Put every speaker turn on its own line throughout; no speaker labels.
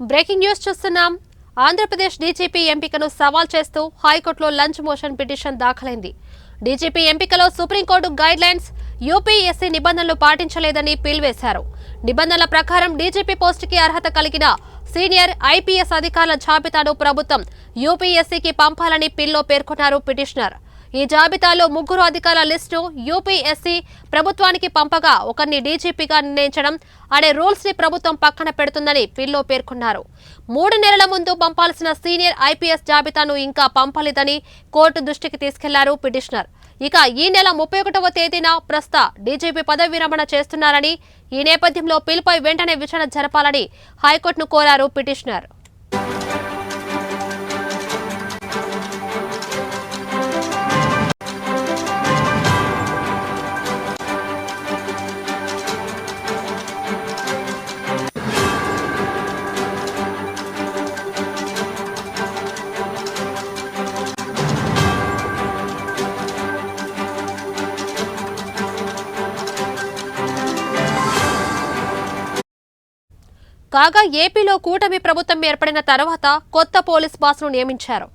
Breaking news చూస్తున్నాం. Andhra Pradesh DGP ఎంపికను సవాల్ చేస్తూ హైకోర్టులో లంచ్ మోషన్ పిటిషన్ దాఖలైంది. డీజీపీ ఎంపికలో సుప్రీంకోర్టు గైడ్ లైన్స్, యూపీఎస్సీ నిబంధనలు పాటించలేదని పిలువేశారు. నిబంధనల ప్రకారం డీజీపీ పోస్టుకి అర్హత కలిగిన సీనియర్ ఐపీఎస్ అధికారుల జాబితాను ప్రభుత్వం యూపీఎస్సీకి పంపాలని పిల్లో పేర్కొన్నారు పిటిషనర్. ఈ జాబితాలో 3 అధికారుల లిస్టు యూపీఎస్సీ ప్రభుత్వానికి పంపగా ఒకరిని డీజీపీగా నిర్ణయించడం అనే రూల్స్ ని ప్రభుత్వం పక్కన పెడుతుందని పిల్లో పేర్కొన్నారు. 3 నెలల ముందు పంపాల్సిన సీనియర్ ఐపీఎస్ జాబితాను ఇంకా పంపలేదని కోర్టు దృష్టికి తీసుకెళ్లారు పిటిషనర్. ఇక ఈ నెల 31వ తేదీన ప్రస్తుత డీజీపీ పదవి విరమణ చేస్తున్నారని, ఈ నేపథ్యంలో పిలుపై వెంటనే విచారణ జరపాలని హైకోర్టును కోరారు పిటిషనర్. కాగా ఏపీలో కూటమి ప్రభుత్వం ఏర్పడిన తర్వాత కొత్త పోలీస్ బాస్ను నియమించారు.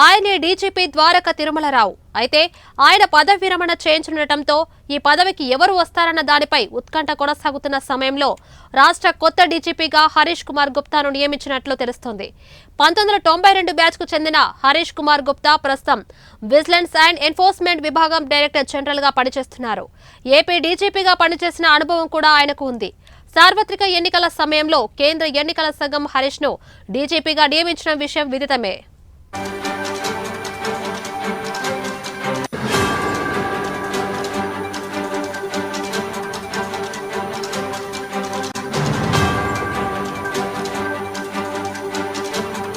ఆయనే డీజీపీ ద్వారక తిరుమలరావు. అయితే ఆయన పదవి విరమణ చేయించనుండటంతో ఈ పదవికి ఎవరు వస్తారన్న దానిపై ఉత్కంఠ కొనసాగుతున్న సమయంలో రాష్ట్ర కొత్త డీజీపీగా హరీష్ కుమార్ గుప్తాను నియమించినట్లు తెలుస్తోంది. 1992 బ్యాచ్కు చెందిన హరీష్ కుమార్ గుప్తా ప్రస్తుతం విజిలెన్స్ అండ్ ఎన్ఫోర్స్మెంట్ విభాగం డైరెక్టర్ జనరల్ గా పనిచేస్తున్నారు. ఏపీ డీజీపీగా పనిచేసిన అనుభవం కూడా ఆయనకు ఉంది. సార్వత్రిక ఎన్నికల సమయంలో కేంద్ర ఎన్నికల సంఘం హరీష్ ను డీజీపీగా నియమించిన విషయం విదితమే.